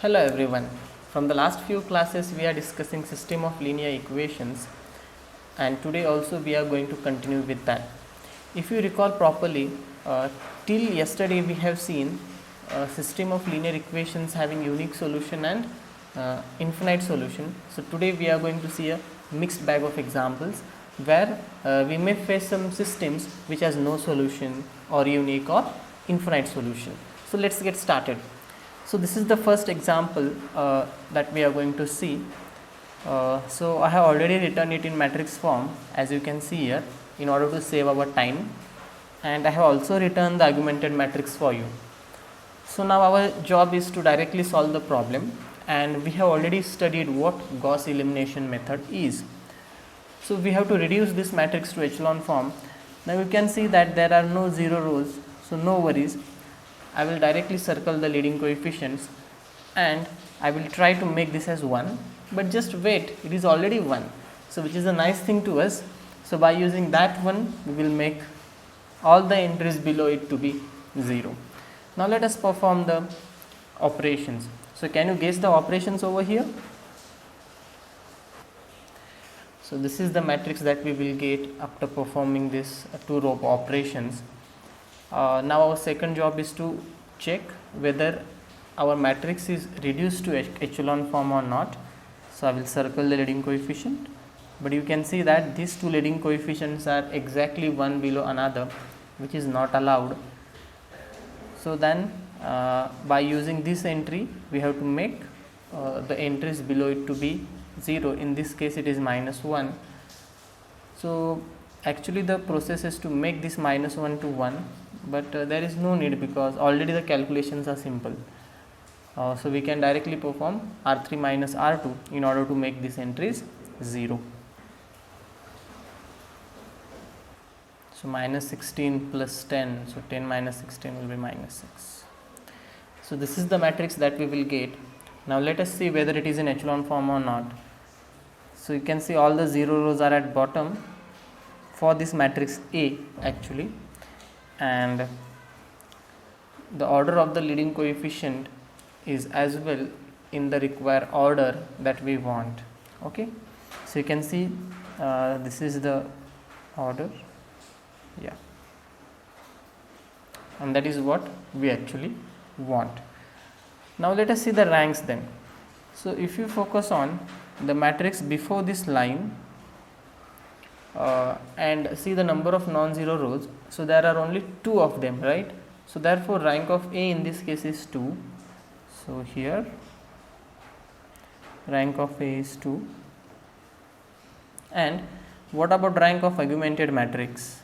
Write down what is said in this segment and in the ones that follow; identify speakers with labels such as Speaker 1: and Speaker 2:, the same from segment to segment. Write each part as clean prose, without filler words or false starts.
Speaker 1: Hello everyone. From the last few classes we are discussing system of linear equations, and today also we are going to continue with that. If you recall properly, till yesterday we have seen a system of linear equations having unique solution and infinite solution. So today we are going to see a mixed bag of examples where we may face some systems which has no solution or unique or infinite solution. So let's get started. So this is the first example that we are going to see. So I have already written it in matrix form, as you can see here, in order to save our time, and I have also written the augmented matrix for you. So now our job is to directly solve the problem, and we have already studied what Gauss elimination method is. So we have to reduce this matrix to echelon form. Now you can see that there are no zero rows, so no worries. I will directly circle the leading coefficients and I will try to make this as 1, but just wait, it is already 1, so which is a nice thing to us. So by using that one, we will make all the entries below it to be 0. Now let us perform the operations. So can you guess the operations over here? So this is the matrix that we will get after performing this 2-row operations. Now our second job is to check whether our matrix is reduced to echelon form or not. So I will circle the leading coefficient, but you can see that these two leading coefficients are exactly one below another, which is not allowed. So then by using this entry, we have to make the entries below it to be 0. In this case it is -1. So actually the process is to make this -1 to 1, but there is no need because already the calculations are simple. So we can directly perform R3 minus R2 in order to make these entries 0. So -16 plus 10, so 10 minus 16 will be -6. So this is the matrix that we will get. Now let us see whether it is in echelon form or not. So you can see all the 0 rows are at bottom for this matrix A actually, and the order of the leading coefficient is as well in the required order that we want. Okay, so you can see this is the order, yeah, and that is what we actually want. Now let us see the ranks then. So if you focus on the matrix before this line and see the number of non-zero rows, so there are only 2 of them, right? So therefore rank of A in this case is 2. So here rank of A is 2. And what about rank of augmented matrix?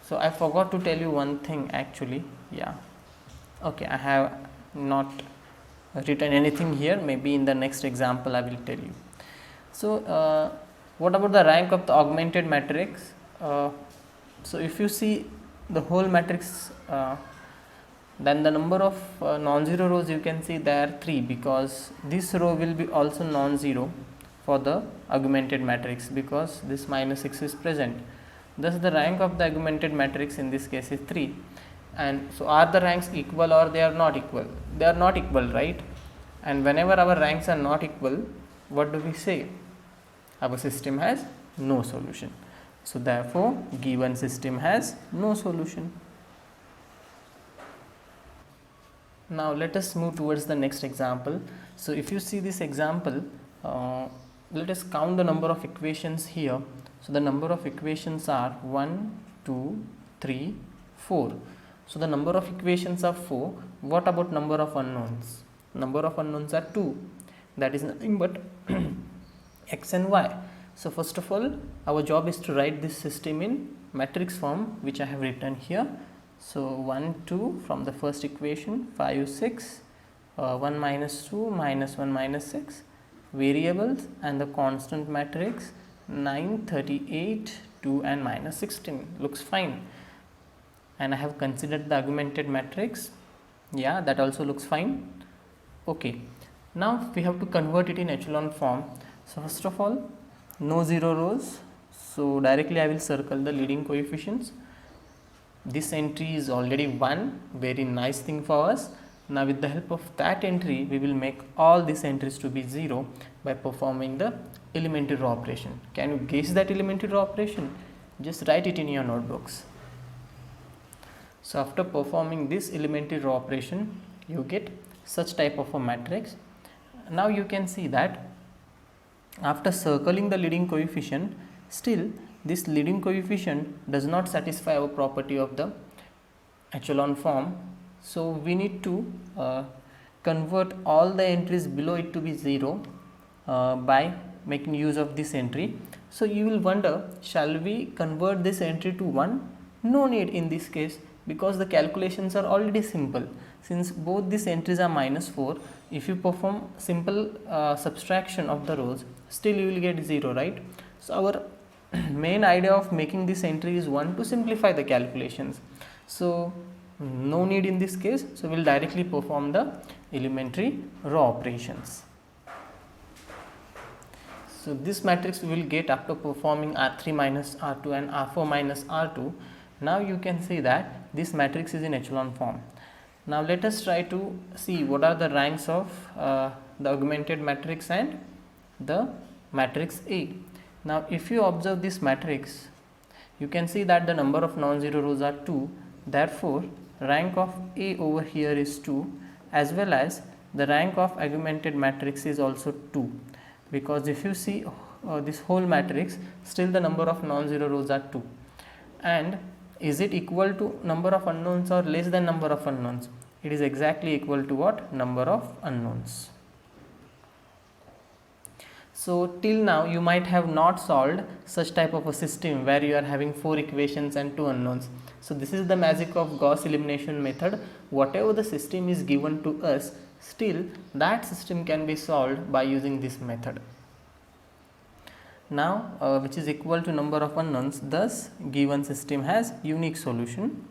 Speaker 1: So I forgot to tell you one thing actually, yeah, okay, I have not written anything here, maybe in the next example I will tell you. So what about the rank of the augmented matrix? So if you see the whole matrix, then the number of non-zero rows, you can see there are 3, because this row will be also non-zero for the augmented matrix because this -6 is present. Thus the rank of the augmented matrix in this case is 3. And so are the ranks equal or they are not equal? They are not equal, right? And whenever our ranks are not equal, what do we say? Our system has no solution. So therefore given system has no solution. Now let us move towards the next example. So if you see this example, let us count the number of equations here. So the number of equations are 1, 2, 3, 4. So the number of equations are 4. What about number of unknowns? Number of unknowns are 2. That is nothing but x and y. So first of all, our job is to write this system in matrix form, which I have written here. So 1, 2 from the first equation, 5, 6, 1 minus 2 minus 1 minus 6, variables and the constant matrix 9, 38, 2 and -16. Looks fine. And I have considered the augmented matrix, yeah, that also looks fine. Okay, now we have to convert it in echelon form. So first of all, no zero rows, so directly I will circle the leading coefficients. This entry is already 1, very nice thing for us. Now with the help of that entry, we will make all these entries to be 0 by performing the elementary row operation. Can you guess that elementary row operation? Just write it in your notebooks. So after performing this elementary row operation, you get such type of a matrix. Now you can see that after circling the leading coefficient, still this leading coefficient does not satisfy our property of the echelon form. So we need to convert all the entries below it to be 0 by making use of this entry. So you will wonder, shall we convert this entry to 1? No need in this case, because the calculations are already simple. Since both these entries are -4, if you perform simple subtraction of the rows, still you will get 0, right? So our main idea of making this entry is 1 to simplify the calculations. So no need in this case, so we will directly perform the elementary row operations. So this matrix we will get after performing R3 minus R2 and R4 minus R2. Now you can see that this matrix is in echelon form. Now let us try to see what are the ranks of the augmented matrix and the matrix A. Now if you observe this matrix, you can see that the number of non-zero rows are 2. Therefore rank of A over here is 2, as well as the rank of augmented matrix is also 2, because if you see this whole matrix, still the number of non-zero rows are 2. And is it equal to number of unknowns or less than number of unknowns? It is exactly equal to what? Number of unknowns. So till now you might have not solved such type of a system where you are having 4 equations and 2 unknowns. So this is the magic of Gauss elimination method. Whatever the system is given to us, still that system can be solved by using this method. Now which is equal to number of unknowns, thus given system has unique solution.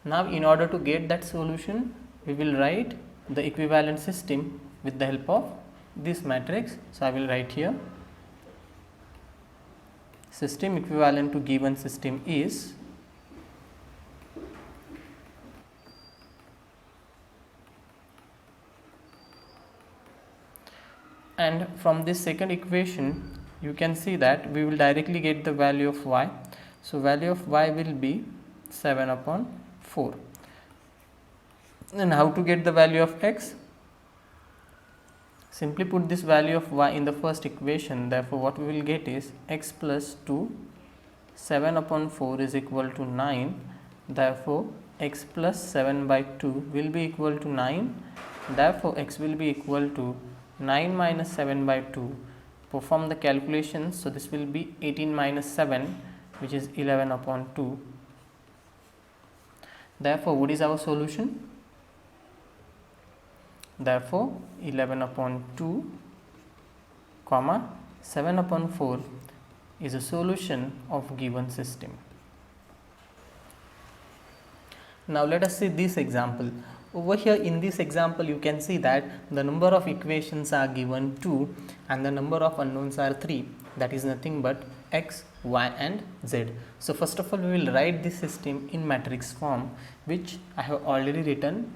Speaker 1: Now in order to get that solution, we will write the equivalent system with the help of this matrix. So I will write here, system equivalent to given system is and from this second equation you can see that we will directly get the value of y. So value of y will be 7 upon 4. And how to get the value of x? Simply put this value of y in the first equation. Therefore what we will get is x plus 2, 7 upon 4 is equal to 9. Therefore x plus 7 by 2 will be equal to 9. Therefore x will be equal to 9 minus 7 by 2. Perform the calculations. So this will be 18 minus 7, which is 11 upon 2. Therefore what is our solution? Therefore 11 upon 2 comma 7 upon 4 is a solution of given system. Now let us see this example. Over here in this example you can see that the number of equations are given 2 and the number of unknowns are 3, that is nothing but x, y and z. So first of all we will write this system in matrix form, which I have already written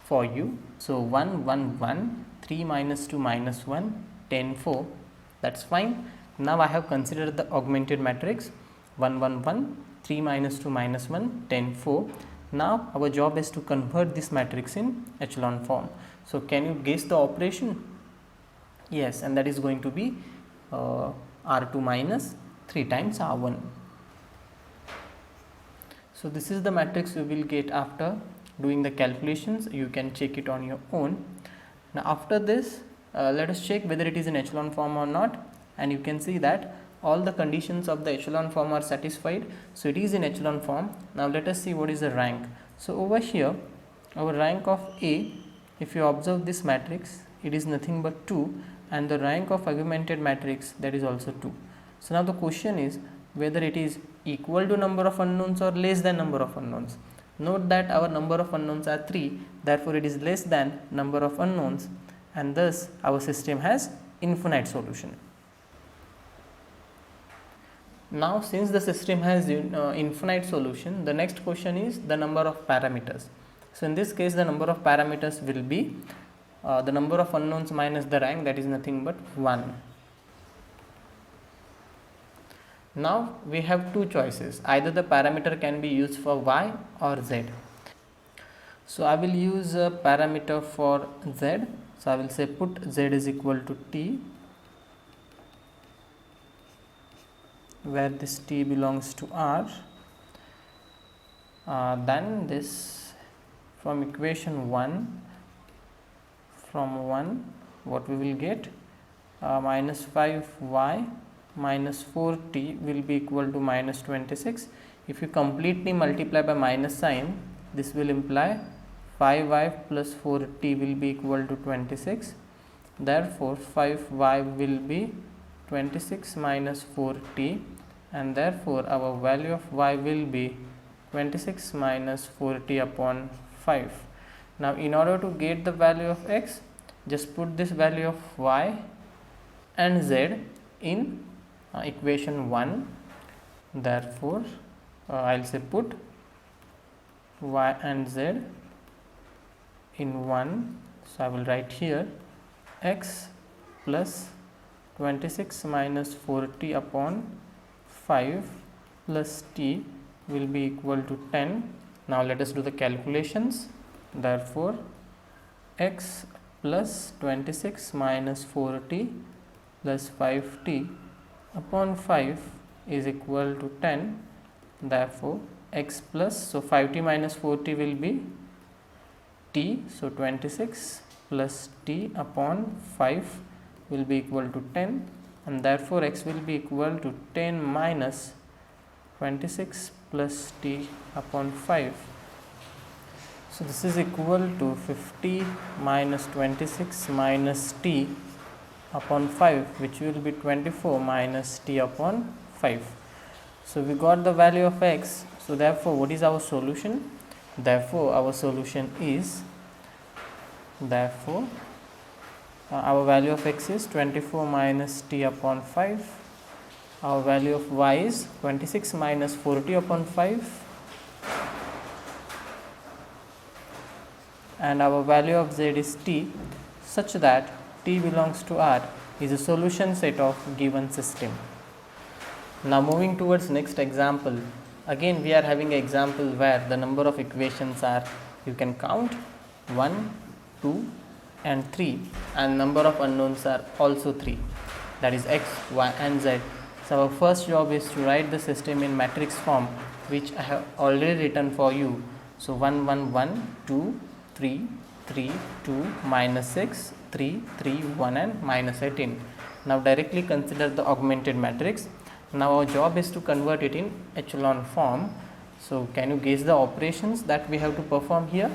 Speaker 1: for you. So 1 1 1, 3 minus 2 minus 1, 10 4, that's fine. Now I have considered the augmented matrix 1 1 1, 3 minus 2 minus 1, 10 4. Now our job is to convert this matrix in echelon form. So can you guess the operation? Yes, and that is going to be R2 minus 3 times R1. So this is the matrix we will get after doing the calculations. You can check it on your own. Now after this let us check whether it is in echelon form or not, and you can see that all the conditions of the echelon form are satisfied. So it is in echelon form. Now let us see what is the rank. So over here our rank of A, if you observe this matrix, it is nothing but 2, and the rank of augmented matrix, that is also 2. So now the question is whether it is equal to number of unknowns or less than number of unknowns. Note that our number of unknowns are 3, therefore it is less than number of unknowns, and thus our system has infinite solution. Now since the system has infinite solution, the next question is the number of parameters. So in this case the number of parameters will be the number of unknowns minus the rank, that is nothing but 1. Now we have two choices, either the parameter can be used for y or z. So I will use a parameter for z. So I will say put z is equal to t, where this t belongs to r. Then this from equation 1, from 1 what we will get, minus 5y minus 4t will be equal to minus 26. If you completely multiply by minus sign, this will imply 5y plus 4t will be equal to 26. Therefore 5y will be 26 minus 4t, and therefore our value of y will be 26 minus 4t upon 5. Now in order to get the value of x, just put this value of y and z in equation 1. Therefore I will say put y and z in 1. So I will write here x plus 26 minus 4t upon 5 plus t will be equal to 10. Now let us do the calculations. Therefore x plus 26 minus 4t plus 5t upon 5 is equal to 10. Therefore x plus, so 5t minus 4t will be t, so 26 plus t upon 5 will be equal to 10, and therefore x will be equal to 10 minus 26 plus t upon 5. So this is equal to 50 minus 26 minus t upon 5, which will be 24 minus t upon 5. So we got the value of x. So therefore what is our solution? Therefore our solution is, therefore our value of x is 24 minus t upon 5. Our value of y is 26 minus 4t upon 5, and our value of z is t, such that t belongs to R is a solution set of given system. Now moving towards next example, again we are having an example where the number of equations are, you can count 1, 2 and 3, and number of unknowns are also 3, that is x, y and z. So our first job is to write the system in matrix form, which I have already written for you. So 1, 1, 1, 2, 3, 3, 2, minus 6, 3, 3, 1 and minus 18. Now directly consider the augmented matrix. Now our job is to convert it in echelon form. So can you guess the operations that we have to perform here?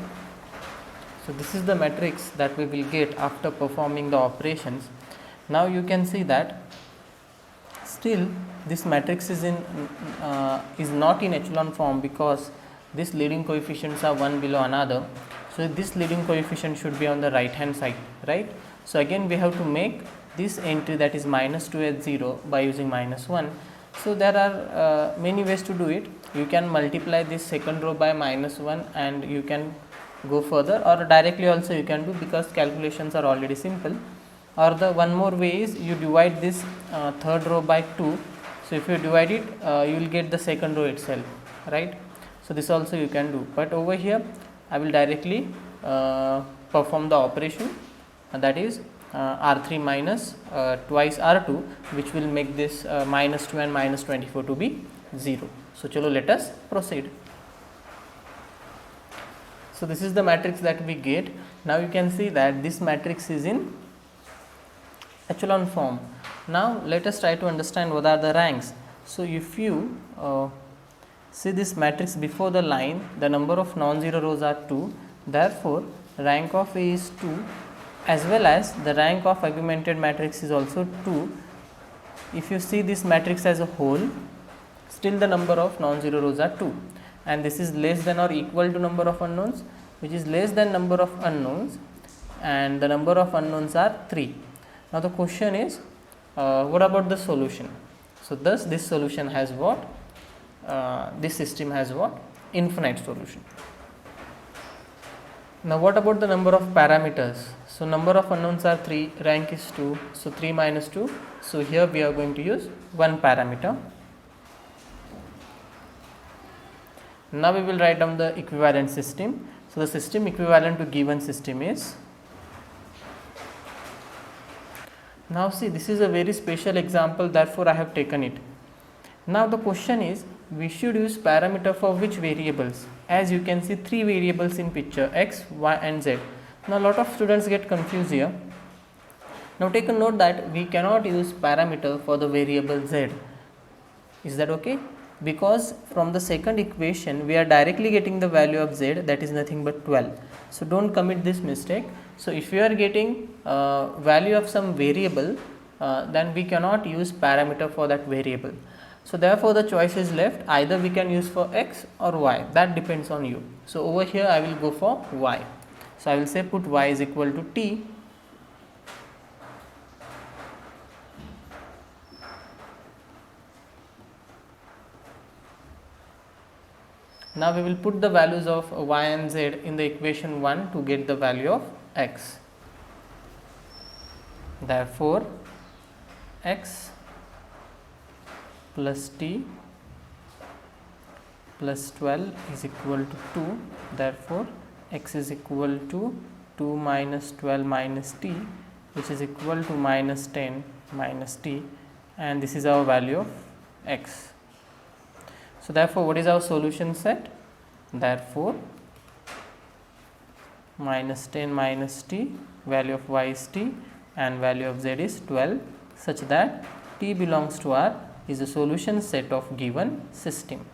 Speaker 1: So this is the matrix that we will get after performing the operations. Now you can see that still this matrix is not in echelon form, because these leading coefficients are one below another. So this leading coefficient should be on the right hand side, right? So again we have to make this entry, that is minus 2 as 0, by using minus 1. So there are many ways to do it. You can multiply this second row by minus 1 and you can go further, or directly also you can do, because calculations are already simple. Or the one more way is you divide this third row by 2. So if you divide it, you will get the second row itself, right? So this also you can do, but over here I will directly perform the operation, that is R3 minus twice R2, which will make this minus 2 and minus 24 to be 0. So chalo, let us proceed. So this is the matrix that we get. Now you can see that this matrix is in echelon form. Now let us try to understand what are the ranks. So if you see this matrix before the line, the number of non-zero rows are 2, therefore rank of A is 2, as well as the rank of augmented matrix is also 2. If you see this matrix as a whole, still the number of non-zero rows are 2, and this is less than or equal to number of unknowns, which is less than number of unknowns, and the number of unknowns are 3. Now the question is, what about the solution? So thus this solution has what? This system has what? Infinite solution. Now what about the number of parameters? So number of unknowns are 3, rank is 2, so 3 minus 2. So here we are going to use one parameter. Now we will write down the equivalent system. So the system equivalent to given system is, now see, this is a very special example, therefore I have taken it. Now the question is, we should use parameter for which variables? As you can see, 3 variables in picture, x, y and z. Now a lot of students get confused here. Now take a note that we cannot use parameter for the variable z. Is that okay? Because from the second equation we are directly getting the value of z, that is nothing but 12. So don't commit this mistake. So if you are getting value of some variable, then we cannot use parameter for that variable. So therefore the choice is left, either we can use for x or y, that depends on you. So over here I will go for y. So I will say put y is equal to t . Now we will put the values of y and z in the equation 1 to get the value of x. Therefore x plus t plus 12 is equal to 2. Therefore x is equal to 2 minus 12 minus t, which is equal to minus 10 minus t, and this is our value of x. So therefore what is our solution set? Therefore minus 10 minus t, value of y is t and value of z is 12, such that t belongs to R is the solution set of given system.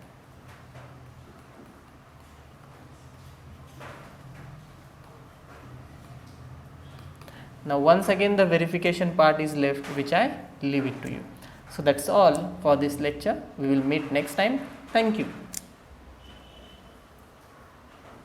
Speaker 1: Now once again the verification part is left, which I leave it to you. So that's all for this lecture. We will meet next time. Thank you.